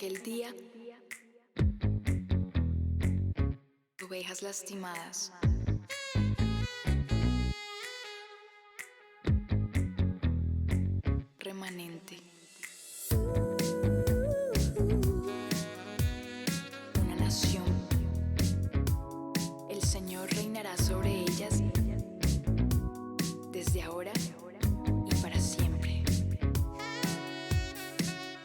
aquel día, ovejas lastimadas. Remanente. Una nación. El Señor reinará sobre ellas desde ahora y para siempre.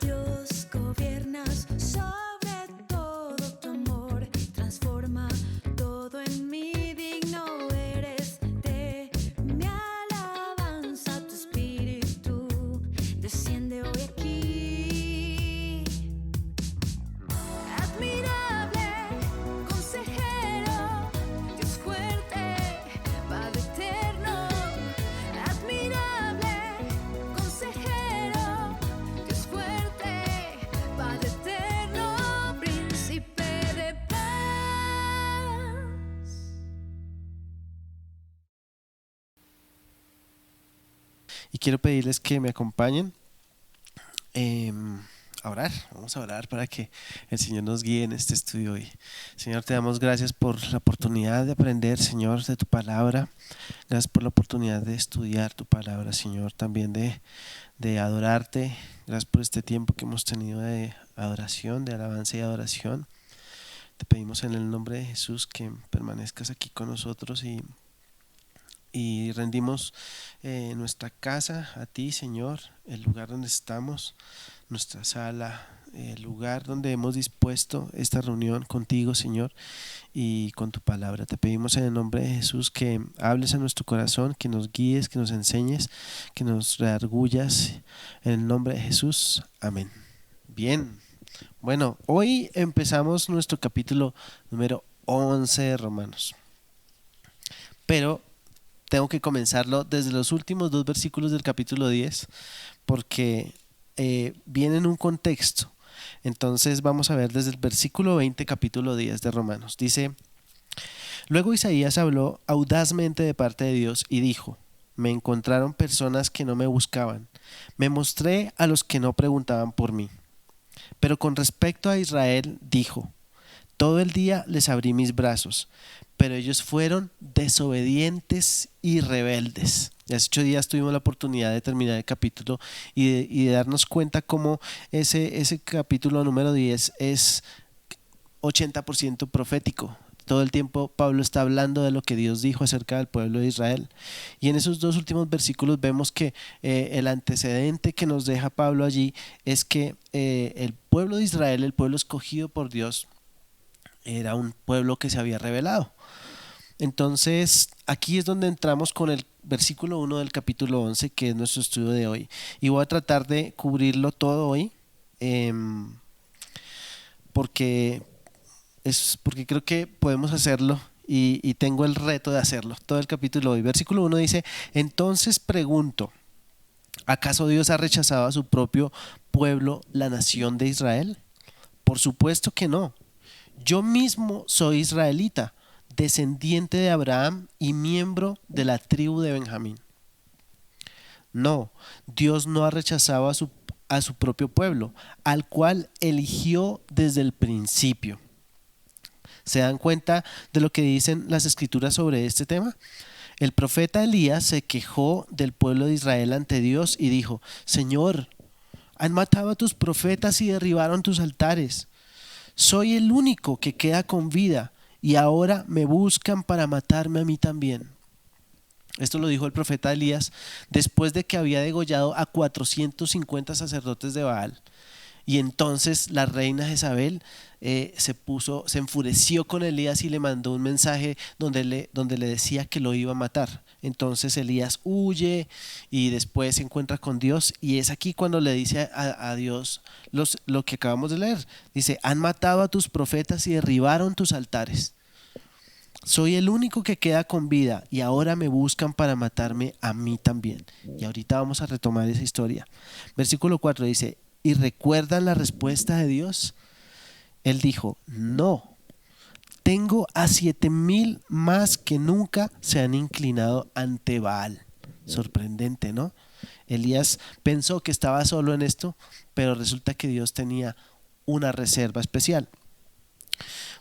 Dios, gobiernas sobre todo, tu amor transforma todo en mí. Digno eres de mi alabanza, tu espíritu desciende hoy aquí. Admirable, consejero, Dios fuerte, Padre eterno. Admirable, consejero, Dios fuerte, Padre eterno, príncipe de paz. Y quiero pedirles que me acompañen a orar. Vamos a orar para que el Señor nos guíe en este estudio hoy. Señor, te damos gracias por la oportunidad de aprender, Señor, de tu palabra. Gracias por la oportunidad de estudiar tu palabra, Señor, también de adorarte. Gracias por este tiempo que hemos tenido de adoración, de alabanza y adoración. Te pedimos en el nombre de Jesús que permanezcas aquí con nosotros y rendimos nuestra casa a ti, Señor, el lugar donde estamos, nuestra sala, el lugar donde hemos dispuesto esta reunión contigo, Señor, y con tu palabra. Te pedimos en el nombre de Jesús que hables a nuestro corazón, que nos guíes, que nos enseñes, que nos redargullas. En el nombre de Jesús, amén. Bien, bueno, hoy empezamos nuestro capítulo número 11 de Romanos, pero tengo que comenzarlo desde los últimos dos versículos del capítulo 10 porque viene en un contexto. Entonces vamos a ver desde el versículo 20, capítulo 10 de Romanos. Dice: luego Isaías habló audazmente de parte de Dios y dijo: me encontraron personas que no me buscaban, me mostré a los que no preguntaban por mí. Pero con respecto a Israel dijo: todo el día les abrí mis brazos, pero ellos fueron desobedientes y rebeldes. Y hace 8 días tuvimos la oportunidad de terminar el capítulo y de darnos cuenta cómo ese capítulo número 10 es 80% profético. Todo el tiempo Pablo está hablando de lo que Dios dijo acerca del pueblo de Israel. Y en esos dos últimos versículos vemos que el antecedente que nos deja Pablo allí es que el pueblo de Israel, el pueblo escogido por Dios, era un pueblo que se había rebelado. Entonces aquí es donde entramos con el versículo 1 del capítulo 11, que es nuestro estudio de hoy, y voy a tratar de cubrirlo todo hoy porque creo que podemos hacerlo y tengo el reto de hacerlo, todo el capítulo hoy. Versículo 1 dice: entonces pregunto, ¿acaso Dios ha rechazado a su propio pueblo, la nación de Israel? Por supuesto que no. Yo mismo soy israelita, descendiente de Abraham y miembro de la tribu de Benjamín. No, Dios no ha rechazado a su propio pueblo, al cual eligió desde el principio. ¿Se dan cuenta de lo que dicen las escrituras sobre este tema? El profeta Elías se quejó del pueblo de Israel ante Dios y dijo: Señor, han matado a tus profetas y derribaron tus altares. Soy el único que queda con vida y ahora me buscan para matarme a mí también. Esto lo dijo el profeta Elías después de que había degollado a 450 sacerdotes de Baal. Y entonces la reina Jezabel se enfureció con Elías y le mandó un mensaje donde le decía que lo iba a matar. Entonces Elías huye y después se encuentra con Dios, y es aquí cuando le dice a Dios lo que acabamos de leer. Dice: han matado a tus profetas y derribaron tus altares. Soy el único que queda con vida y ahora me buscan para matarme a mí también. Y ahorita vamos a retomar esa historia. Versículo 4 dice: ¿y recuerdan la respuesta de Dios? Él dijo: no, tengo a 7,000 más que nunca se han inclinado ante Baal. Sorprendente, ¿no? Elías pensó que estaba solo en esto, pero resulta que Dios tenía una reserva especial.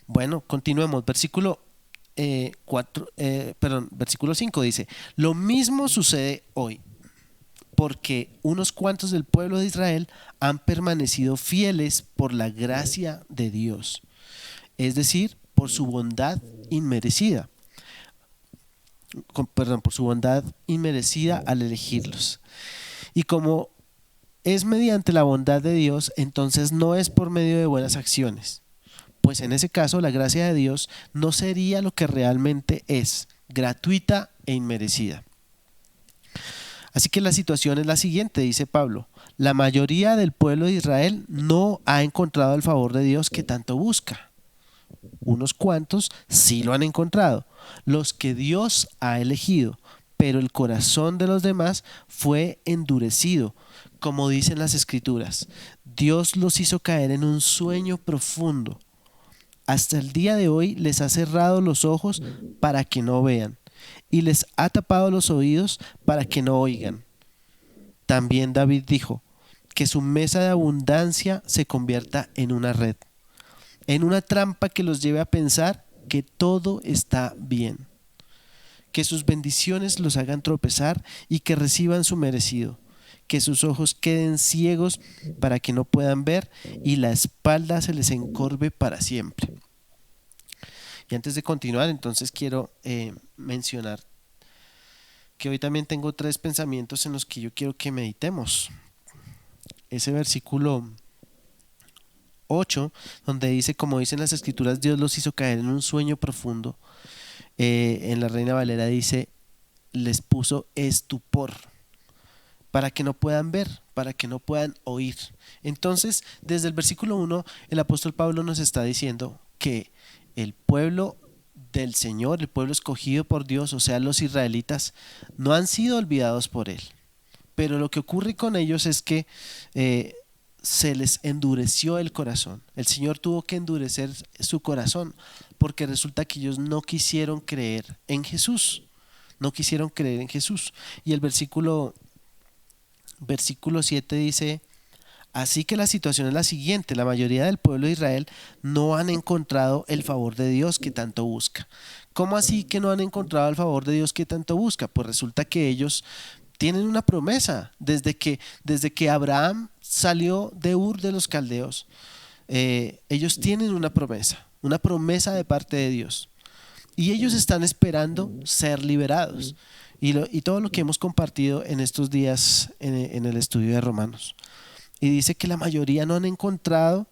Bueno, continuemos. Versículo 5 dice: lo mismo sucede hoy, porque unos cuantos del pueblo de Israel han permanecido fieles por la gracia de Dios, es decir, por su bondad inmerecida. Por su bondad inmerecida al elegirlos. Y como es mediante la bondad de Dios, entonces no es por medio de buenas acciones, pues en ese caso la gracia de Dios no sería lo que realmente es, gratuita e inmerecida. Así que la situación es la siguiente, dice Pablo: la mayoría del pueblo de Israel no ha encontrado el favor de Dios que tanto busca. Unos cuantos sí lo han encontrado, los que Dios ha elegido, pero el corazón de los demás fue endurecido. Como dicen las Escrituras, Dios los hizo caer en un sueño profundo. Hasta el día de hoy les ha cerrado los ojos para que no vean, y les ha tapado los oídos para que no oigan. También David dijo: que su mesa de abundancia se convierta en una red, en una trampa que los lleve a pensar que todo está bien, que sus bendiciones los hagan tropezar y que reciban su merecido, que sus ojos queden ciegos para que no puedan ver y la espalda se les encorve para siempre. Y antes de continuar, entonces quiero mencionar que hoy también tengo 3 pensamientos en los que yo quiero que meditemos. Ese versículo 8, donde dice: como dicen las Escrituras, Dios los hizo caer en un sueño profundo. En la Reina Valera dice: les puso estupor, para que no puedan ver, para que no puedan oír. Entonces, desde el versículo 1, el apóstol Pablo nos está diciendo que el pueblo del Señor, el pueblo escogido por Dios, o sea, los israelitas, no han sido olvidados por Él. Pero lo que ocurre con ellos es que se les endureció el corazón. El Señor tuvo que endurecer su corazón porque resulta que ellos no quisieron creer en Jesús. No quisieron creer en Jesús. Y el versículo 7 dice: así que la situación es la siguiente: la mayoría del pueblo de Israel no han encontrado el favor de Dios que tanto busca. ¿Cómo así que no han encontrado el favor de Dios que tanto busca? Pues resulta que ellos tienen una promesa. Desde que Abraham salió de Ur de los Caldeos, ellos tienen una promesa de parte de Dios. Y ellos están esperando ser liberados. Y todo lo que hemos compartido en estos días en el estudio de Romanos. Y dice que la mayoría no han encontrado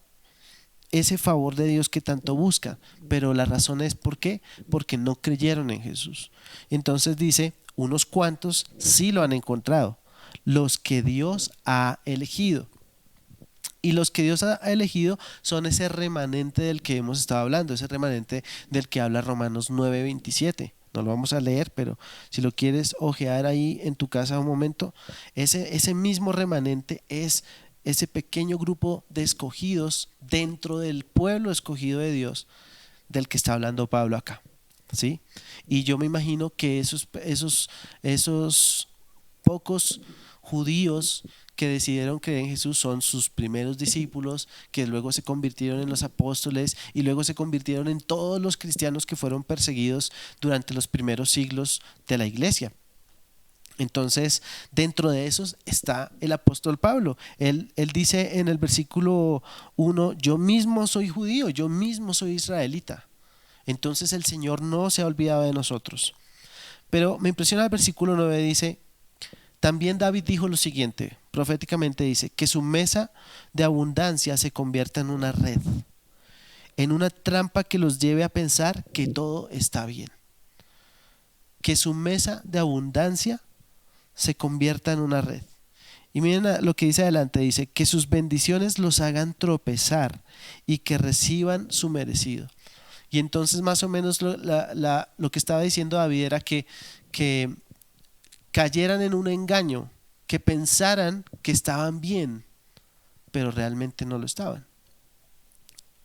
ese favor de Dios que tanto buscan. Pero la razón es ¿por qué? Porque no creyeron en Jesús. Entonces dice: unos cuantos sí lo han encontrado, los que Dios ha elegido. Y los que Dios ha elegido son ese remanente del que hemos estado hablando, ese remanente del que habla Romanos 9:27. No lo vamos a leer, pero si lo quieres ojear ahí en tu casa un momento, ese mismo remanente es ese pequeño grupo de escogidos dentro del pueblo escogido de Dios del que está hablando Pablo acá, ¿sí? Y yo me imagino que esos pocos judíos que decidieron creer en Jesús son sus primeros discípulos, que luego se convirtieron en los apóstoles y luego se convirtieron en todos los cristianos que fueron perseguidos durante los primeros siglos de la iglesia. Entonces, dentro de esos está el apóstol Pablo. Él dice en el versículo 1: yo mismo soy judío, yo mismo soy israelita. Entonces el Señor no se ha olvidado de nosotros. Pero me impresiona el versículo 9, dice: también David dijo lo siguiente, proféticamente dice: que su mesa de abundancia se convierta en una red, en una trampa que los lleve a pensar que todo está bien. Que su mesa de abundancia se convierta en una red. Y miren lo que dice adelante, dice: que sus bendiciones los hagan tropezar y que reciban su merecido. Y entonces más o menos lo que estaba diciendo David era que cayeran en un engaño, que pensaran que estaban bien, pero realmente no lo estaban.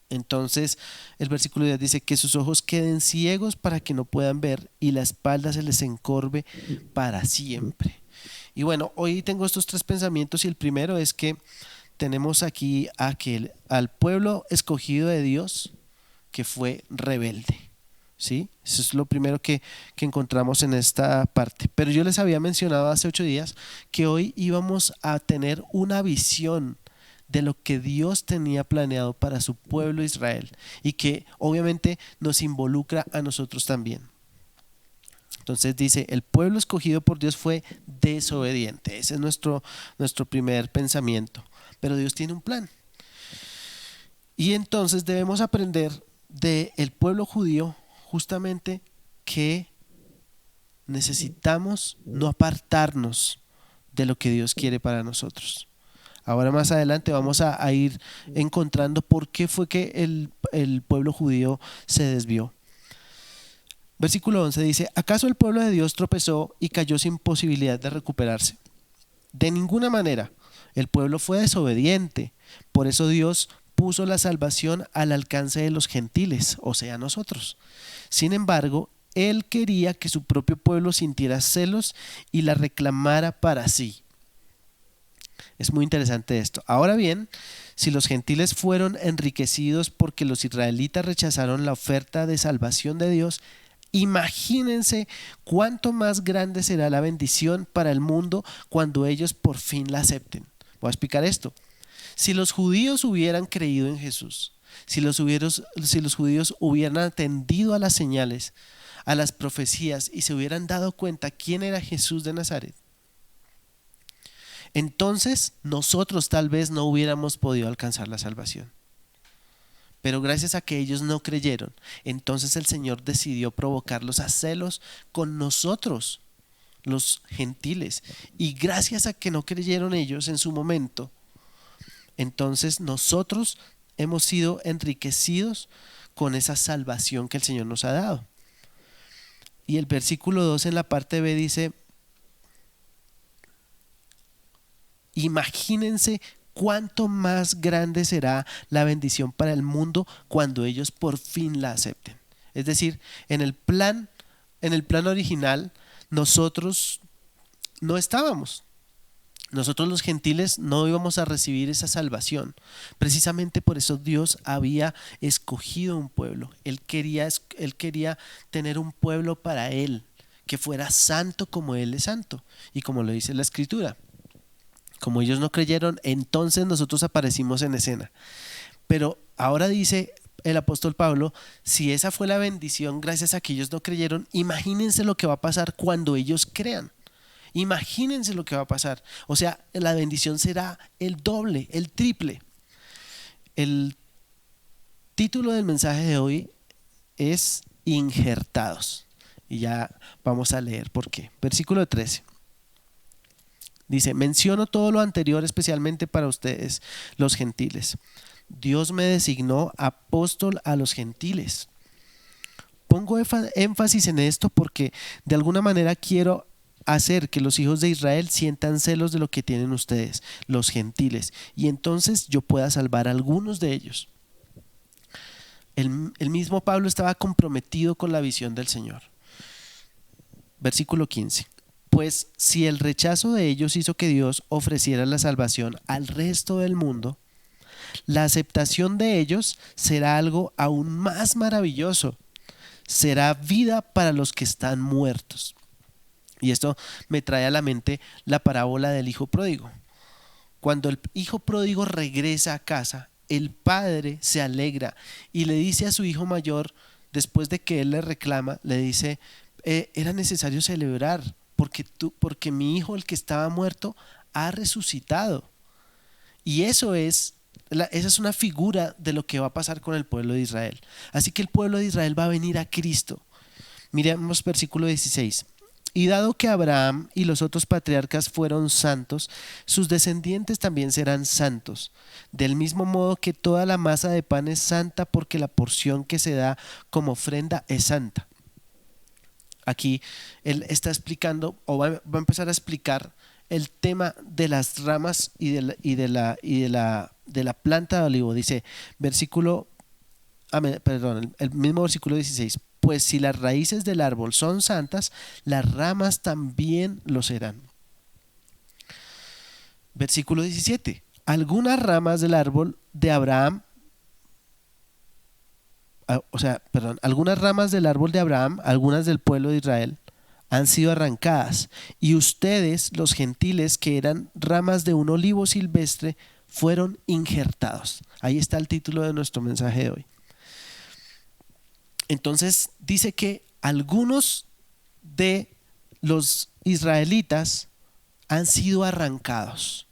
Entonces el versículo 10 dice: que sus ojos queden ciegos para que no puedan ver y la espalda se les encorve para siempre. Y bueno, hoy tengo estos 3 pensamientos, y el primero es que tenemos aquí al pueblo escogido de Dios que fue rebelde. ¿Sí? Eso es lo primero que encontramos en esta parte. Pero yo les había mencionado hace 8 días que hoy íbamos a tener una visión de lo que Dios tenía planeado para su pueblo Israel y que obviamente nos involucra a nosotros también. Entonces dice, el pueblo escogido por Dios fue desobediente. Ese es nuestro primer pensamiento. Pero Dios tiene un plan. Y entonces debemos aprender del pueblo judío justamente que necesitamos no apartarnos de lo que Dios quiere para nosotros. Ahora más adelante vamos a ir encontrando por qué fue que el pueblo judío se desvió. Versículo 11 dice, ¿acaso el pueblo de Dios tropezó y cayó sin posibilidad de recuperarse? De ninguna manera. El pueblo fue desobediente. Por eso Dios puso la salvación al alcance de los gentiles, o sea, nosotros. Sin embargo, Él quería que su propio pueblo sintiera celos y la reclamara para sí. Es muy interesante esto. Ahora bien, si los gentiles fueron enriquecidos porque los israelitas rechazaron la oferta de salvación de Dios, imagínense cuánto más grande será la bendición para el mundo cuando ellos por fin la acepten. Voy a explicar esto. Si los judíos hubieran creído en Jesús, si los judíos hubieran atendido a las señales, a las profecías y se hubieran dado cuenta quién era Jesús de Nazaret, entonces nosotros tal vez no hubiéramos podido alcanzar la salvación. Pero gracias a que ellos no creyeron, entonces el Señor decidió provocarlos a celos con nosotros, los gentiles. Y gracias a que no creyeron ellos en su momento, entonces nosotros hemos sido enriquecidos con esa salvación que el Señor nos ha dado. Y el versículo 2 en la parte B dice, imagínense cuánto más grande será la bendición para el mundo cuando ellos por fin la acepten. Es decir, en el plan original nosotros no estábamos. Nosotros los gentiles no íbamos a recibir esa salvación. Precisamente por eso Dios había escogido un pueblo. Él quería tener un pueblo para Él, que fuera santo como Él es santo. Y como lo dice la Escritura, como ellos no creyeron, entonces nosotros aparecimos en escena. Pero ahora dice el apóstol Pablo, si esa fue la bendición gracias a que ellos no creyeron, imagínense lo que va a pasar cuando ellos crean. Imagínense lo que va a pasar. O sea, la bendición será el doble, el triple. El título del mensaje de hoy es injertados. Y ya vamos a leer por qué. Versículo 13. Dice, menciono todo lo anterior especialmente para ustedes, los gentiles. Dios me designó apóstol a los gentiles. Pongo énfasis en esto porque de alguna manera quiero hacer que los hijos de Israel sientan celos de lo que tienen ustedes, los gentiles, y entonces yo pueda salvar a algunos de ellos. El mismo Pablo estaba comprometido con la visión del Señor. Versículo 15. Pues si el rechazo de ellos hizo que Dios ofreciera la salvación al resto del mundo, la aceptación de ellos será algo aún más maravilloso. Será vida para los que están muertos. Y esto me trae a la mente la parábola del hijo pródigo. Cuando el hijo pródigo regresa a casa, el padre se alegra y le dice a su hijo mayor, después de que él le reclama, le dice, era necesario celebrar porque mi hijo, el que estaba muerto, ha resucitado. Y esa es una figura de lo que va a pasar con el pueblo de Israel. Así que el pueblo de Israel va a venir a Cristo. Miremos versículo 16. Y dado que Abraham y los otros patriarcas fueron santos, sus descendientes también serán santos. Del mismo modo que toda la masa de pan es santa porque la porción que se da como ofrenda es santa. Aquí él está explicando o va a empezar a explicar el tema de las ramas y de la planta de olivo. Dice el mismo versículo 16. Pues si las raíces del árbol son santas, las ramas también lo serán. Versículo 17. algunas ramas del árbol de Abraham, algunas ramas del árbol de Abraham, algunas del pueblo de Israel, han sido arrancadas, y ustedes, los gentiles, que eran ramas de un olivo silvestre, fueron injertados. Ahí está el título de nuestro mensaje de hoy. Entonces dice que algunos de los israelitas han sido arrancados.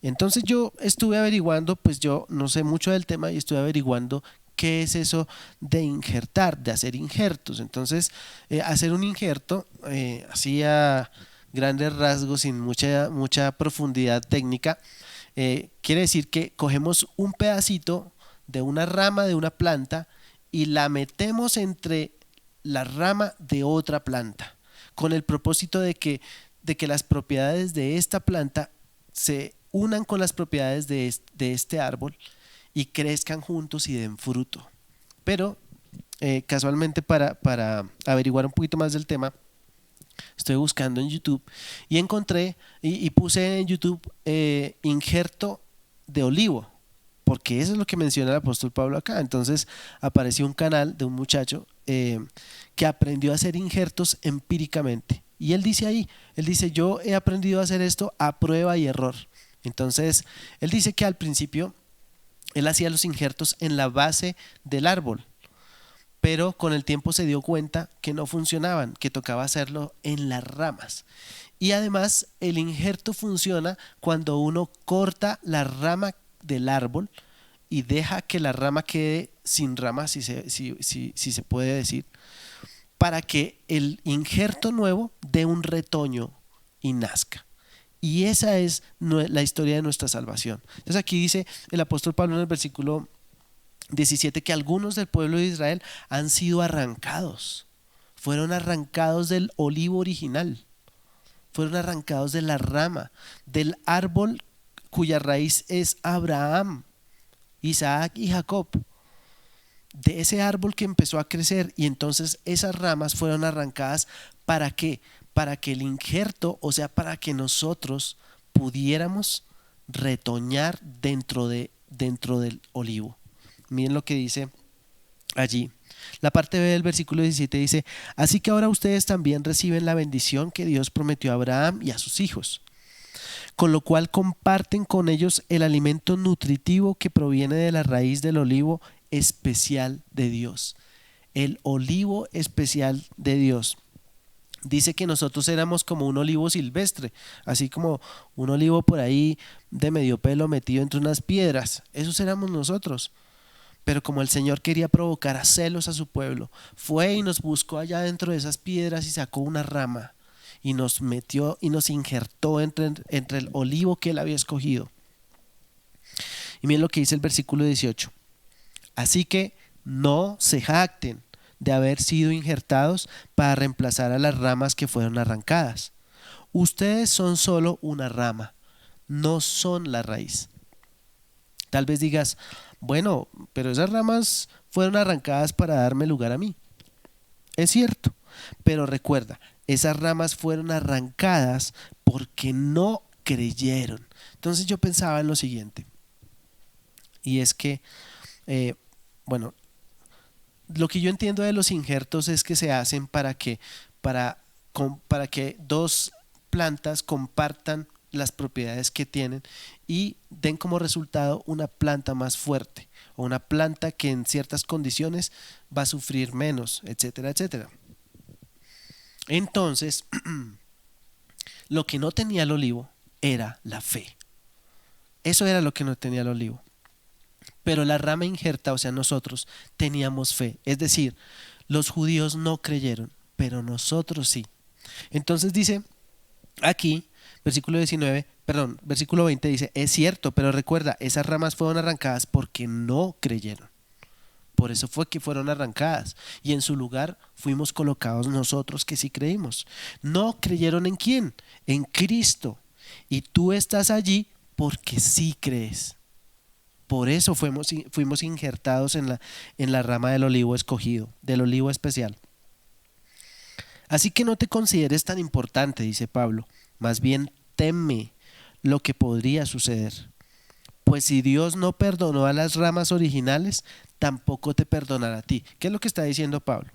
Entonces yo estuve averiguando, pues yo no sé mucho del tema, y estuve averiguando qué es eso de injertar, de hacer injertos. Entonces hacer un injerto, así a grandes rasgos, sin mucha profundidad técnica, quiere decir que cogemos un pedacito de una rama de una planta y la metemos entre la rama de otra planta, con el propósito de que las propiedades de esta planta se unan con las propiedades de este árbol y crezcan juntos y den fruto. Pero casualmente para averiguar un poquito más del tema, estoy buscando en YouTube y encontré y puse en YouTube injerto de olivo, porque eso es lo que menciona el apóstol Pablo acá. Entonces apareció un canal de un muchacho que aprendió a hacer injertos empíricamente, y él dice, yo he aprendido a hacer esto a prueba y error. Entonces él dice que al principio él hacía los injertos en la base del árbol, pero con el tiempo se dio cuenta que no funcionaban, que tocaba hacerlo en las ramas. Y además el injerto funciona cuando uno corta la rama del árbol y deja que la rama quede sin ramas, si se puede decir, para que el injerto nuevo dé un retoño y nazca. Y esa es la historia de nuestra salvación. Entonces aquí dice el apóstol Pablo en el versículo 17 que algunos del pueblo de Israel han sido arrancados, fueron arrancados del olivo original, fueron arrancados de la rama, del árbol cuya raíz es Abraham, Isaac y Jacob, de ese árbol que empezó a crecer, y entonces esas ramas fueron arrancadas. ¿Para qué? Para que el injerto, o sea, para que nosotros pudiéramos retoñar dentro del olivo. Miren lo que dice allí. La parte B del versículo 17 dice: así que ahora ustedes también reciben la bendición que Dios prometió a Abraham y a sus hijos, con lo cual comparten con ellos el alimento nutritivo que proviene de la raíz del olivo especial de Dios. El olivo especial de Dios. Dice que nosotros éramos como un olivo silvestre, así como un olivo por ahí de medio pelo metido entre unas piedras. Esos éramos nosotros. Pero como el Señor quería provocar a celos a su pueblo, fue y nos buscó allá dentro de esas piedras y sacó una rama y nos metió y nos injertó entre el olivo que él había escogido. Y miren lo que dice el versículo 18. Así que no se jacten de haber sido injertados para reemplazar a las ramas que fueron arrancadas. Ustedes son solo una rama, no son la raíz. Tal vez digas, bueno, pero esas ramas fueron arrancadas para darme lugar a mí. Es cierto, pero recuerda, esas ramas fueron arrancadas porque no creyeron. Entonces yo pensaba en lo siguiente, y es que, lo que yo entiendo de los injertos es que se hacen para que dos plantas compartan las propiedades que tienen y den como resultado una planta más fuerte, o una planta que en ciertas condiciones va a sufrir menos, etcétera, etcétera. Entonces, lo que no tenía el olivo era la fe. Eso era lo que no tenía el olivo. Pero la rama injerta, o sea, nosotros teníamos fe. Es decir, los judíos no creyeron, pero nosotros sí. Entonces dice aquí, versículo 20 dice: es cierto, pero recuerda, esas ramas fueron arrancadas porque no creyeron. Por eso fue que fueron arrancadas, y en su lugar fuimos colocados nosotros que sí creímos. ¿No creyeron en quién? En Cristo. Y tú estás allí porque sí crees. Por eso fuimos injertados en la rama del olivo escogido, del olivo especial. Así que no te consideres tan importante, dice Pablo, más bien teme lo que podría suceder. Pues si Dios no perdonó a las ramas originales, tampoco te perdonará a ti. ¿Qué es lo que está diciendo Pablo?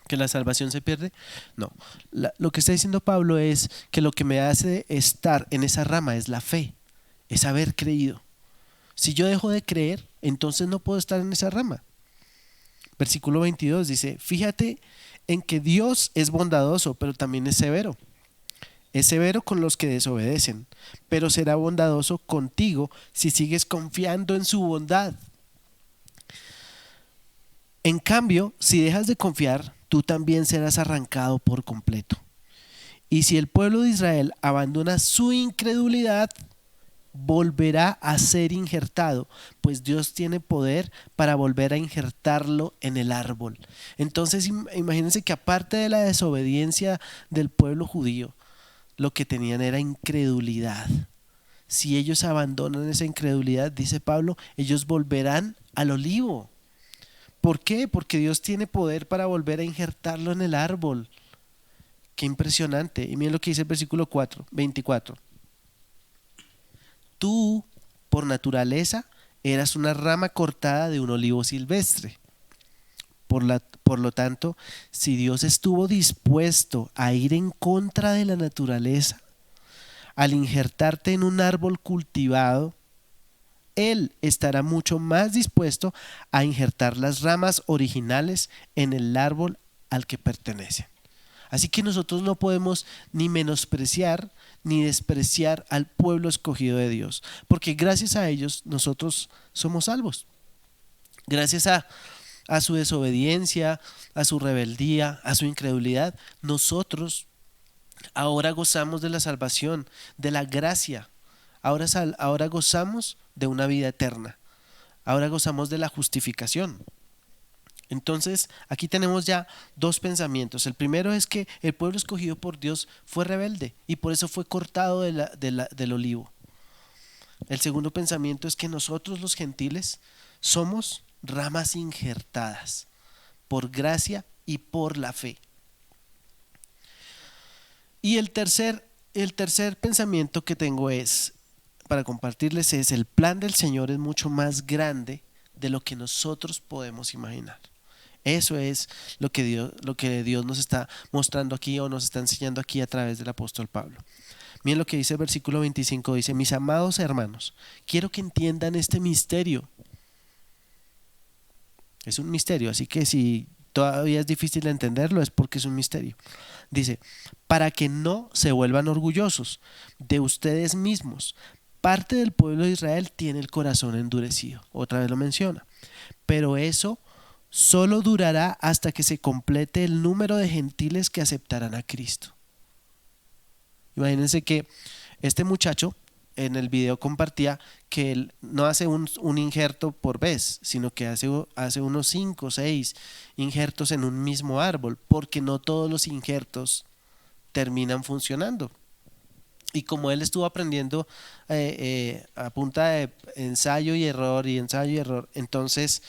¿Que la salvación se pierde? No. Lo que está diciendo Pablo es que lo que me hace estar en esa rama es la fe, es haber creído. Si yo dejo de creer, entonces no puedo estar en esa rama. Versículo 22 dice, fíjate en que Dios es bondadoso, pero también es severo. Es severo con los que desobedecen, pero será bondadoso contigo si sigues confiando en su bondad. En cambio, si dejas de confiar, tú también serás arrancado por completo. Y si el pueblo de Israel abandona su incredulidad, volverá a ser injertado, pues Dios tiene poder para volver a injertarlo en el árbol. Entonces imagínense que aparte de la desobediencia del pueblo judío, lo que tenían era incredulidad. Si ellos abandonan esa incredulidad, dice Pablo, ellos volverán al olivo. ¿Por qué? Porque Dios tiene poder para volver a injertarlo en el árbol. Qué impresionante. Y miren lo que dice el versículo 24. Tú, por naturaleza, eras una rama cortada de un olivo silvestre. Por lo tanto, si Dios estuvo dispuesto a ir en contra de la naturaleza, al injertarte en un árbol cultivado, Él estará mucho más dispuesto a injertar las ramas originales en el árbol al que pertenecen. Así que nosotros no podemos ni menospreciar ni despreciar al pueblo escogido de Dios, porque gracias a ellos nosotros somos salvos. Gracias a su desobediencia, a su rebeldía, a su incredulidad, nosotros ahora gozamos de la salvación, de la gracia. Ahora gozamos de una vida eterna. Ahora gozamos de la justificación. Entonces, aquí tenemos ya dos pensamientos. El primero es que el pueblo escogido por Dios fue rebelde y por eso fue cortado del olivo. El segundo pensamiento es que nosotros los gentiles somos ramas injertadas por gracia y por la fe. Y el tercer pensamiento que tengo para compartirles es: el plan del Señor es mucho más grande de lo que nosotros podemos imaginar. Eso es lo que Dios nos está mostrando aquí, o nos está enseñando aquí a través del apóstol Pablo. Miren lo que dice el versículo 25, dice: mis amados hermanos, quiero que entiendan este misterio. Es un misterio, así que si todavía es difícil entenderlo es porque es un misterio. Dice: para que no se vuelvan orgullosos de ustedes mismos. Parte del pueblo de Israel tiene el corazón endurecido. Otra vez lo menciona. Pero eso solo durará hasta que se complete el número de gentiles que aceptarán a Cristo. Imagínense que este muchacho en el video compartía que él no hace un injerto por vez, sino que hace unos 5 o 6 injertos en un mismo árbol, porque no todos los injertos terminan funcionando. Y como él estuvo aprendiendo a punta de ensayo y error, entonces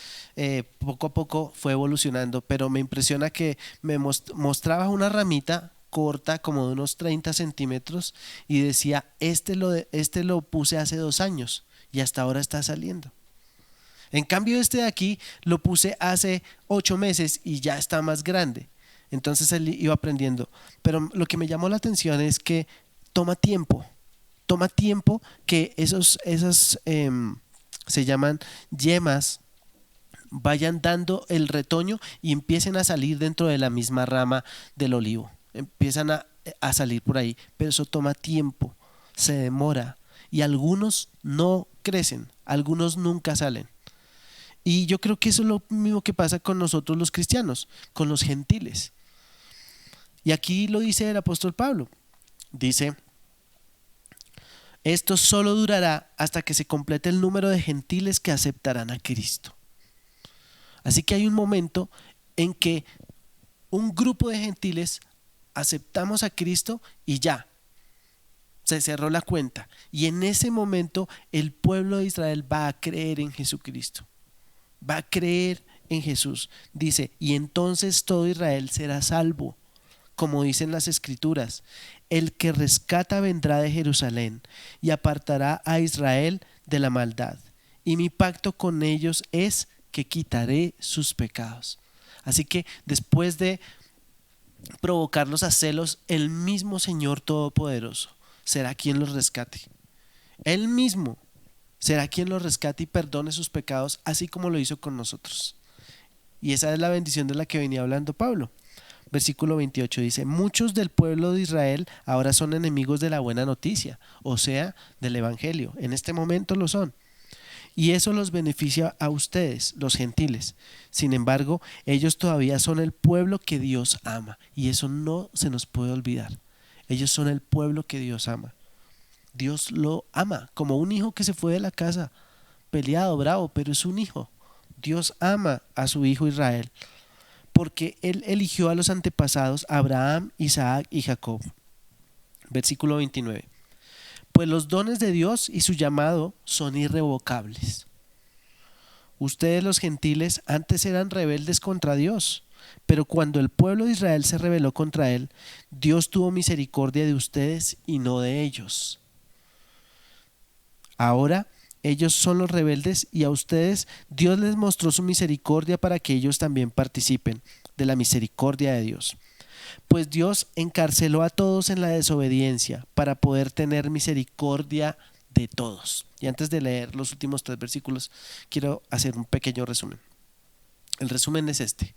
poco a poco fue evolucionando. Pero me impresiona que me mostraba una ramita corta, como de unos 30 centímetros, y decía: este lo puse hace 2 años y hasta ahora está saliendo. En cambio este de aquí lo puse hace 8 meses y ya está más grande. Entonces él iba aprendiendo. Pero lo que me llamó la atención es que toma tiempo que esas se llaman yemas, vayan dando el retoño y empiecen a salir dentro de la misma rama del olivo. Empiezan a salir por ahí, pero eso toma tiempo, se demora, y algunos no crecen, algunos nunca salen. Y yo creo que eso es lo mismo que pasa con nosotros los cristianos, con los gentiles. Y aquí lo dice el apóstol Pablo. Dice: esto solo durará hasta que se complete el número de gentiles que aceptarán a Cristo. Así que hay un momento en que un grupo de gentiles aceptamos a Cristo y ya, se cerró la cuenta. Y en ese momento el pueblo de Israel va a creer en Jesucristo, va a creer en Jesús. Dice: y entonces todo Israel será salvo. Como dicen las escrituras: el que rescata vendrá de Jerusalén y apartará a Israel de la maldad, y mi pacto con ellos es que quitaré sus pecados. Así que después de provocarlos a celos, el mismo Señor Todopoderoso será quien los rescate. Él mismo será quien los rescate y perdone sus pecados, así como lo hizo con nosotros. Y esa es la bendición de la que venía hablando Pablo. Versículo 28 dice: muchos del pueblo de Israel ahora son enemigos de la buena noticia, o sea, del evangelio. En este momento lo son. Y eso los beneficia a ustedes, los gentiles. Sin embargo, ellos todavía son el pueblo que Dios ama. Y eso no se nos puede olvidar. Ellos son el pueblo que Dios ama. Dios lo ama como un hijo que se fue de la casa, peleado, bravo, pero es un hijo. Dios ama a su hijo Israel, porque Él eligió a los antepasados Abraham, Isaac y Jacob. Versículo 29. Pues los dones de Dios y su llamado son irrevocables. Ustedes los gentiles antes eran rebeldes contra Dios, pero cuando el pueblo de Israel se rebeló contra Él, Dios tuvo misericordia de ustedes y no de ellos. Ahora ellos son los rebeldes y a ustedes Dios les mostró su misericordia para que ellos también participen de la misericordia de Dios. Pues Dios encarceló a todos en la desobediencia para poder tener misericordia de todos. Y antes de leer los últimos 3 versículos, quiero hacer un pequeño resumen. El resumen es este: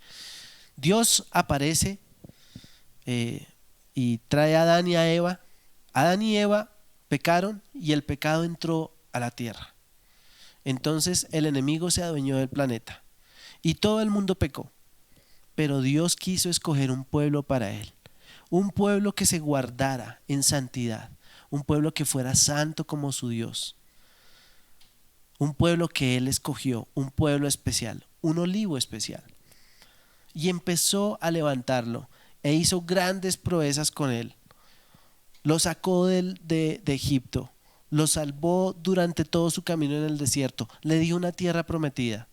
Dios aparece y trae a Adán y a Eva. Adán y Eva pecaron y el pecado entró a la tierra. Entonces el enemigo se adueñó del planeta y todo el mundo pecó. Pero Dios quiso escoger un pueblo para Él, un pueblo que se guardara en santidad, un pueblo que fuera santo como su Dios, un pueblo que Él escogió, un pueblo especial, un olivo especial. Y empezó a levantarlo e hizo grandes proezas con él. Lo sacó de Egipto, lo salvó durante todo su camino en el desierto, le dio una tierra prometida.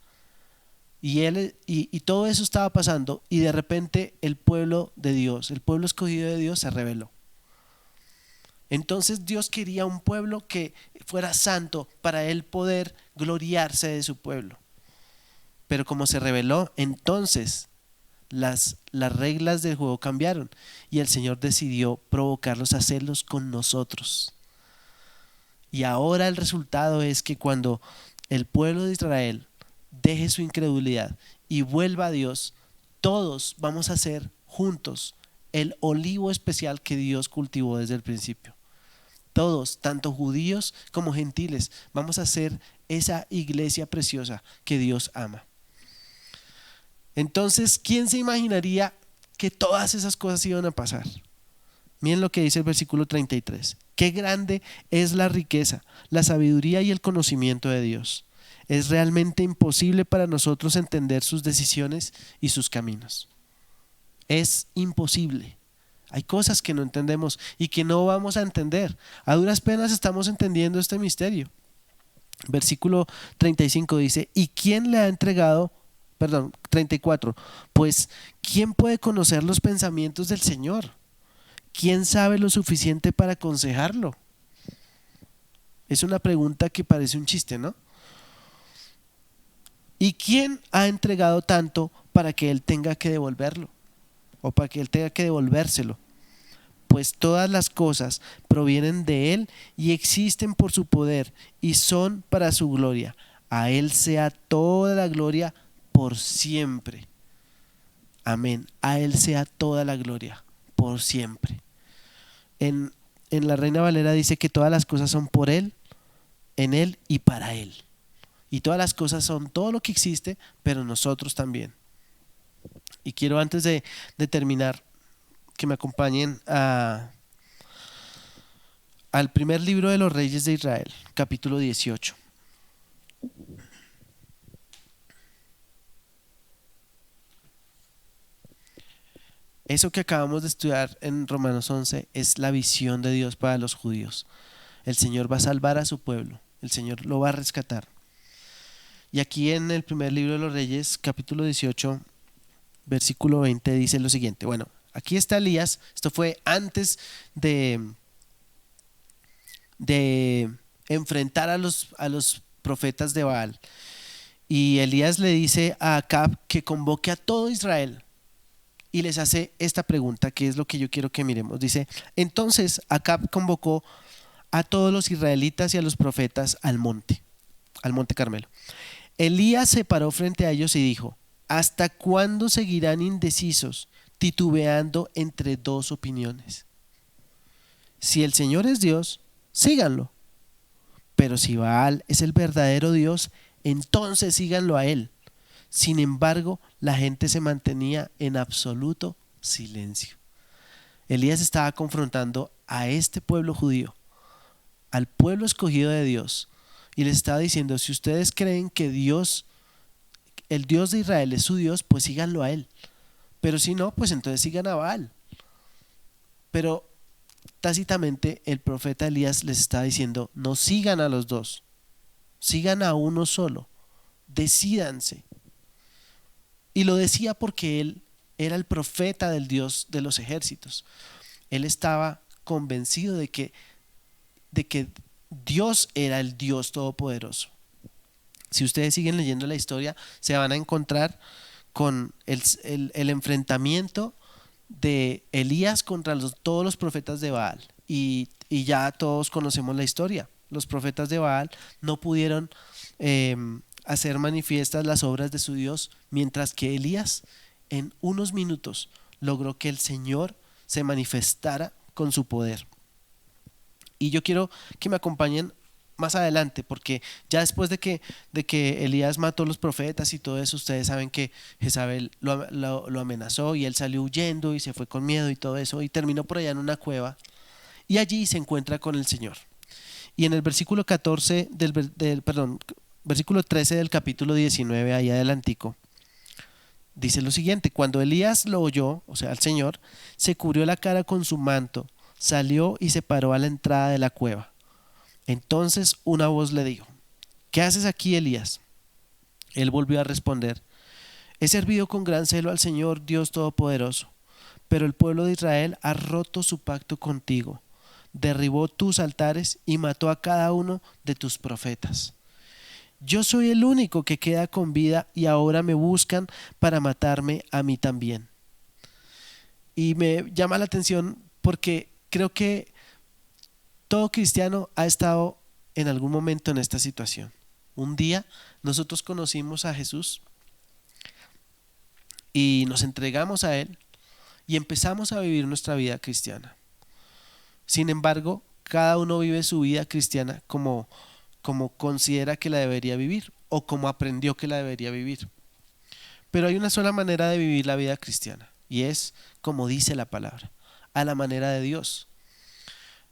Y todo eso estaba pasando y de repente el pueblo de Dios, el pueblo escogido de Dios se rebeló. Entonces Dios quería un pueblo que fuera santo para Él poder gloriarse de su pueblo. Pero como se rebeló, entonces las reglas del juego cambiaron y el Señor decidió provocarlos a celos con nosotros. Y ahora el resultado es que cuando el pueblo de Israel deje su incredulidad y vuelva a Dios, todos vamos a ser juntos el olivo especial que Dios cultivó desde el principio. Todos, tanto judíos como gentiles, vamos a ser esa iglesia preciosa que Dios ama. Entonces, ¿quién se imaginaría que todas esas cosas iban a pasar? Miren lo que dice el versículo 33. Qué grande es la riqueza, la sabiduría y el conocimiento de Dios. Es realmente imposible para nosotros entender sus decisiones y sus caminos. Es imposible. Hay cosas que no entendemos y que no vamos a entender. A duras penas estamos entendiendo este misterio. Versículo 35 dice: ¿y quién le ha entregado? 34. Pues ¿quién puede conocer los pensamientos del Señor? ¿Quién sabe lo suficiente para aconsejarlo? Es una pregunta que parece un chiste, ¿no? ¿Y quién ha entregado tanto para que Él tenga que devolverlo? O para que Él tenga que devolvérselo. Pues todas las cosas provienen de Él y existen por su poder y son para su gloria. A Él sea toda la gloria por siempre. Amén. A Él sea toda la gloria por siempre. En la Reina Valera dice que todas las cosas son por Él, en Él y para Él. Y todas las cosas son todo lo que existe, pero nosotros también. Y quiero, antes de terminar, que me acompañen al primer libro de los Reyes de Israel, capítulo 18. Eso que acabamos de estudiar en Romanos 11 es la visión de Dios para los judíos. El Señor va a salvar a su pueblo, el Señor lo va a rescatar. Y aquí en el primer libro de los Reyes, capítulo 18, versículo 20, dice lo siguiente. Bueno, aquí está Elías. Esto fue antes de enfrentar a los profetas de Baal. Y Elías le dice a Acab que convoque a todo Israel y les hace esta pregunta, que es lo que yo quiero que miremos. Dice: entonces Acab convocó a todos los israelitas y a los profetas al monte Carmelo. Elías se paró frente a ellos y dijo: ¿hasta cuándo seguirán indecisos, titubeando entre dos opiniones? Si el Señor es Dios, síganlo, pero si Baal es el verdadero Dios, entonces síganlo a él. Sin embargo, la gente se mantenía en absoluto silencio. Elías estaba confrontando a este pueblo judío, al pueblo escogido de Dios, y les estaba diciendo: si ustedes creen que Dios, el Dios de Israel, es su Dios, pues síganlo a él, pero si no, pues entonces sigan a Baal. Pero tácitamente el profeta Elías les está diciendo: no sigan a los dos, sigan a uno solo, decídanse. Y lo decía porque él era el profeta del Dios de los ejércitos. Él estaba convencido de que Dios era el Dios todopoderoso. Si ustedes siguen leyendo la historia, se van a encontrar con el enfrentamiento de Elías contra todos los profetas de Baal. Y ya todos conocemos la historia. Los profetas de Baal no pudieron hacer manifiestas las obras de su Dios, mientras que Elías en unos minutos logró que el Señor se manifestara con su poder. Y yo quiero que me acompañen más adelante, porque ya después de que Elías mató a los profetas y todo eso, ustedes saben que Jezabel lo amenazó y él salió huyendo y se fue con miedo y todo eso, y terminó por allá en una cueva, y allí se encuentra con el Señor. Y en el versículo 14 versículo 13 del capítulo 19, ahí adelantico, dice lo siguiente: cuando Elías lo oyó, o sea, el Señor, se cubrió la cara con su manto, salió y se paró a la entrada de la cueva. Entonces una voz le dijo: ¿qué haces aquí, Elías? Él volvió a responder: he servido con gran celo al Señor Dios Todopoderoso, pero el pueblo de Israel ha roto su pacto contigo, derribó tus altares y mató a cada uno de tus profetas. Yo soy el único que queda con vida y ahora me buscan para matarme a mí también. Y me llama la atención porque creo que todo cristiano ha estado en algún momento en esta situación. Un día nosotros conocimos a Jesús y nos entregamos a Él y empezamos a vivir nuestra vida cristiana. Sin embargo, cada uno vive su vida cristiana como considera que la debería vivir o como aprendió que la debería vivir. Pero hay una sola manera de vivir la vida cristiana, y es como dice la palabra: a la manera de Dios.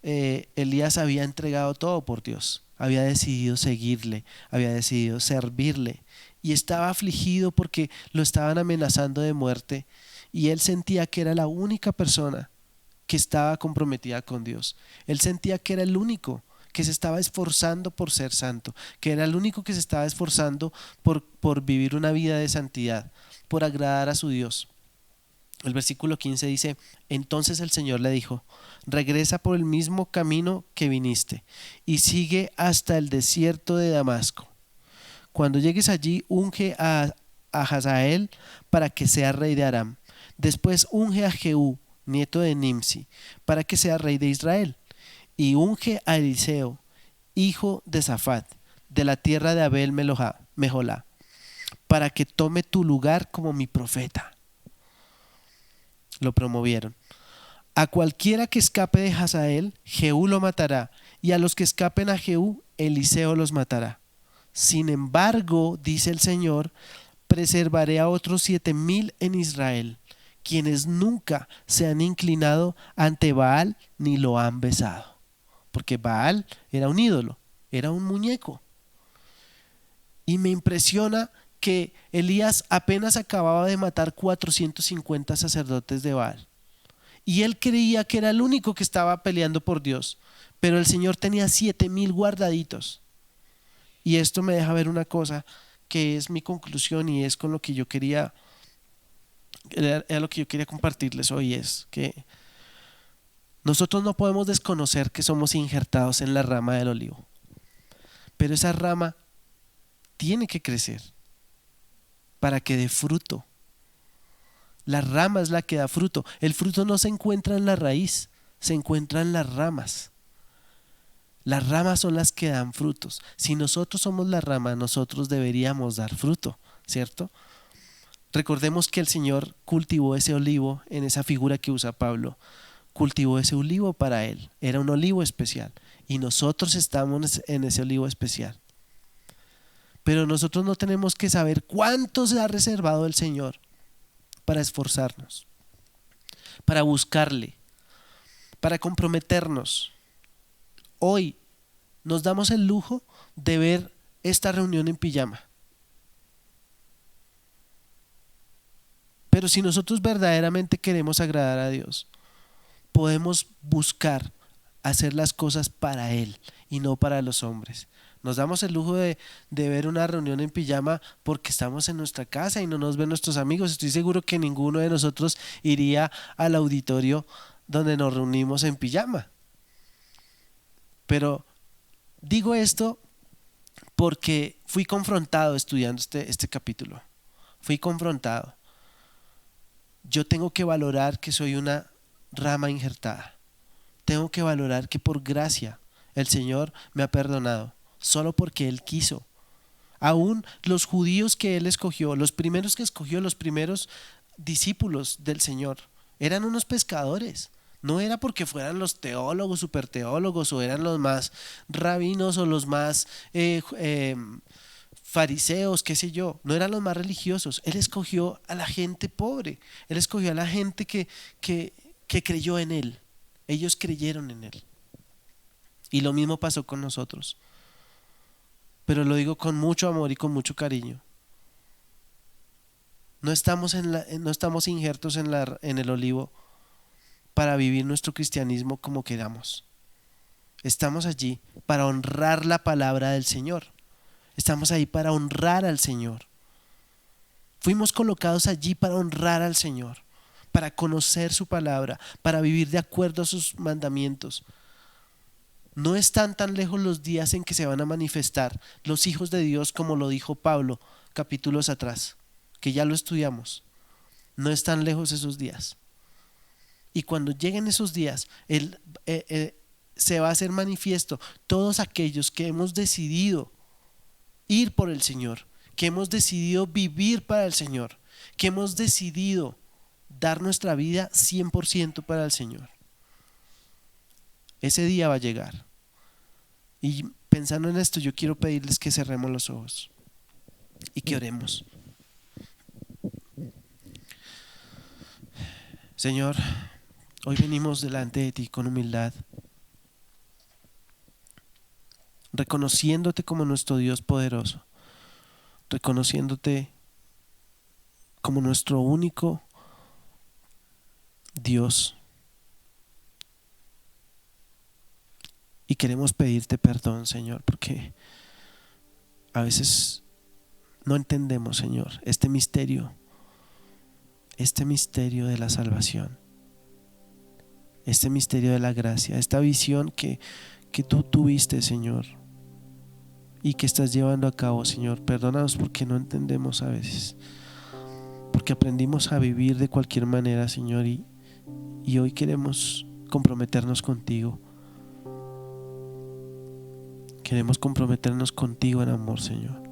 Elías había entregado todo por Dios, había decidido seguirle, había decidido servirle, y estaba afligido porque lo estaban amenazando de muerte, y él sentía que era la única persona que estaba comprometida con Dios. Él sentía que era el único que se estaba esforzando por ser santo, que era el único que se estaba esforzando por vivir una vida de santidad, por agradar a su Dios. El versículo 15 dice: entonces el Señor le dijo: regresa por el mismo camino que viniste y sigue hasta el desierto de Damasco. Cuando llegues allí, unge a Hazael para que sea rey de Aram. Después unge a Jehú, nieto de Nimsi, para que sea rey de Israel. Y unge a Eliseo, hijo de Safat, de la tierra de Abel Meholá, para que tome tu lugar como mi profeta. Lo promovieron. A cualquiera que escape de Hazael, Jehú lo matará, y a los que escapen a Jehú, Eliseo los matará. Sin embargo, dice el Señor, preservaré a otros 7,000 en Israel, quienes nunca se han inclinado ante Baal ni lo han besado. Porque Baal era un ídolo, era un muñeco. Y me impresiona que Elías apenas acababa de matar 450 sacerdotes de Baal. Y él creía que era el único que estaba peleando por Dios, pero el Señor tenía 7,000 guardaditos. Y esto me deja ver una cosa que es mi conclusión, y es con lo que yo quería, era lo que yo quería compartirles hoy, es que nosotros no podemos desconocer que somos injertados en la rama del olivo. pero esa rama tiene que crecer para que dé fruto. La rama es la que da fruto. El fruto no se encuentra en la raíz, se encuentra en las ramas. Las ramas son las que dan frutos. Si nosotros somos la rama, nosotros deberíamos dar fruto, ¿cierto? Recordemos que el Señor cultivó ese olivo en esa figura que usa Pablo. Cultivó ese olivo para Él. Era un olivo especial. Y nosotros estamos en ese olivo especial. Pero nosotros no tenemos que saber cuánto se ha reservado el Señor para esforzarnos, para buscarle, para comprometernos. Hoy nos damos el lujo de ver esta reunión en pijama. Pero si nosotros verdaderamente queremos agradar a Dios, podemos buscar hacer las cosas para Él y no para los hombres. Nos damos el lujo de ver una reunión en pijama porque estamos en nuestra casa y no nos ven nuestros amigos. Estoy seguro que ninguno de nosotros iría al auditorio donde nos reunimos en pijama. Pero digo esto porque fui confrontado estudiando este capítulo. Fui confrontado. Yo tengo que valorar que soy una rama injertada. Tengo que valorar que por gracia el Señor me ha perdonado, solo porque Él quiso. Aún los judíos que Él escogió, los primeros que escogió, los primeros discípulos del Señor, eran unos pescadores. No era porque fueran los teólogos, superteólogos, o eran los más rabinos o los más fariseos, qué sé yo. No eran los más religiosos. Él escogió a la gente pobre. Él escogió a la gente que creyó en Él. Ellos creyeron en Él. Y lo mismo pasó con nosotros. Pero lo digo con mucho amor y con mucho cariño. No estamos injertos en el olivo para vivir nuestro cristianismo como queramos. Estamos allí para honrar la palabra del Señor. Estamos ahí para honrar al Señor. Fuimos colocados allí para honrar al Señor, para conocer su palabra, para vivir de acuerdo a sus mandamientos. No están tan lejos los días en que se van a manifestar los hijos de Dios, como lo dijo Pablo capítulos atrás, que ya lo estudiamos. No están lejos esos días. Y cuando lleguen esos días, se va a hacer manifiesto todos aquellos que hemos decidido ir por el Señor, que hemos decidido vivir para el Señor, que hemos decidido dar nuestra vida 100% para el Señor. Ese día va a llegar. Y pensando en esto, yo quiero pedirles que cerremos los ojos y que oremos. Señor, hoy venimos delante de ti con humildad, reconociéndote como nuestro Dios poderoso, reconociéndote como nuestro único Dios. Y queremos pedirte perdón, Señor, porque a veces no entendemos, Señor, este misterio de la salvación, este misterio de la gracia, esta visión que tú tuviste, Señor, y que estás llevando a cabo, Señor. Perdónanos porque no entendemos a veces, porque aprendimos a vivir de cualquier manera, Señor, y hoy queremos comprometernos contigo. Queremos comprometernos contigo en amor, Señor.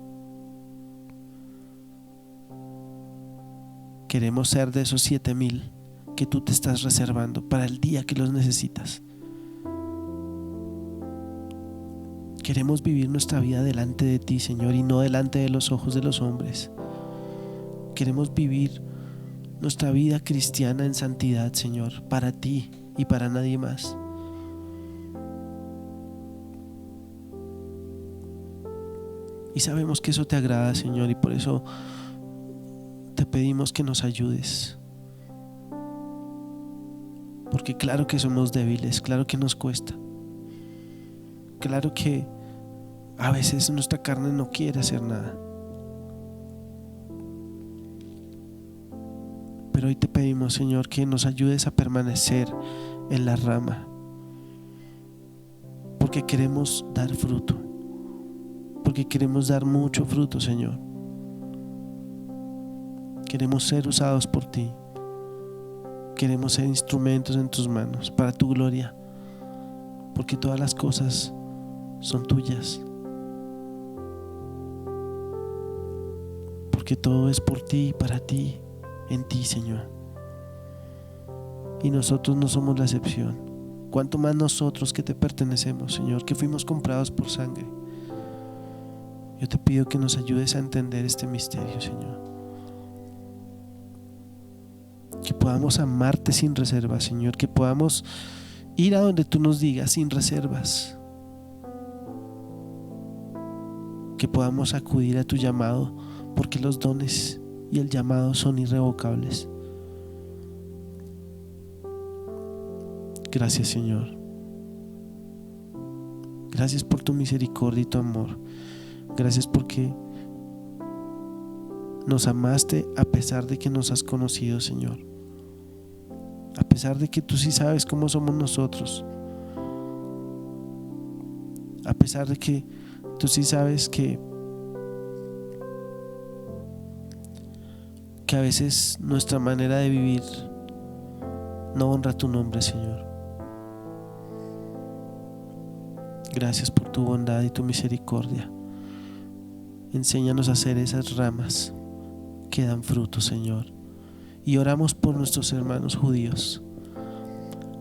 Queremos ser de esos 7,000 que tú te estás reservando para el día que los necesitas. Queremos vivir nuestra vida delante de ti, Señor, y no delante de los ojos de los hombres. Queremos vivir nuestra vida cristiana en santidad, Señor, para ti y para nadie más. Y sabemos que eso te agrada, Señor, y por eso te pedimos que nos ayudes. Porque claro que somos débiles, claro que nos cuesta. Claro que a veces nuestra carne no quiere hacer nada. Pero hoy te pedimos, Señor, que nos ayudes a permanecer en la rama. Porque queremos dar fruto. porque queremos dar mucho fruto, Señor. Queremos ser usados por ti. Queremos ser instrumentos en tus manos para tu gloria, porque todas las cosas son tuyas, porque todo es por ti y para ti, en ti, Señor. Y nosotros no somos la excepción. Cuanto más nosotros que te pertenecemos, Señor, que fuimos comprados por sangre. Yo te pido que nos ayudes a entender este misterio, Señor. Que podamos amarte sin reservas, Señor. Que podamos ir a donde tú nos digas sin reservas. Que podamos acudir a tu llamado, porque los dones y el llamado son irrevocables. Gracias, Señor. Gracias por tu misericordia y tu amor. Gracias porque nos amaste a pesar de que nos has conocido, Señor. A pesar de que tú sí sabes cómo somos nosotros. A pesar de que tú sí sabes que a veces nuestra manera de vivir no honra tu nombre, Señor. Gracias por tu bondad y tu misericordia. Enséñanos a ser esas ramas que dan fruto, Señor. Y oramos por nuestros hermanos judíos.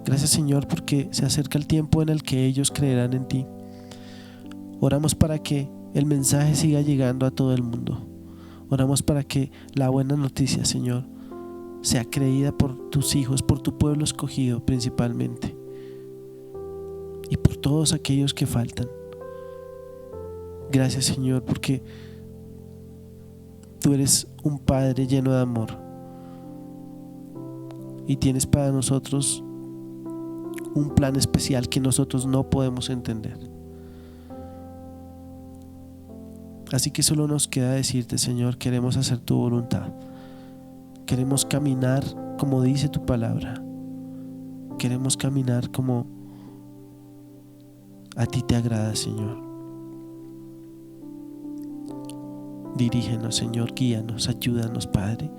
Gracias, Señor, porque se acerca el tiempo en el que ellos creerán en ti. Oramos para que el mensaje siga llegando a todo el mundo. Oramos para que la buena noticia, Señor, sea creída por tus hijos, por tu pueblo escogido principalmente, y por todos aquellos que faltan. Gracias, Señor, porque tú eres un Padre lleno de amor y tienes para nosotros un plan especial que nosotros no podemos entender. Así que solo nos queda decirte, Señor, queremos hacer tu voluntad. Queremos caminar como dice tu palabra. Queremos caminar como a ti te agrada, Señor. Dirígenos, Señor, guíanos, ayúdanos, Padre.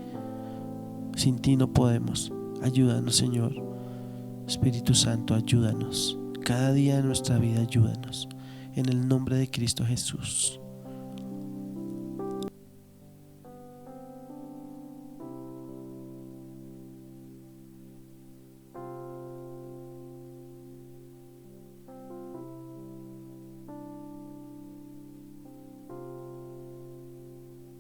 Sin ti no podemos. Ayúdanos, Señor. Espíritu Santo, ayúdanos. Cada día de nuestra vida, ayúdanos. En el nombre de Cristo Jesús.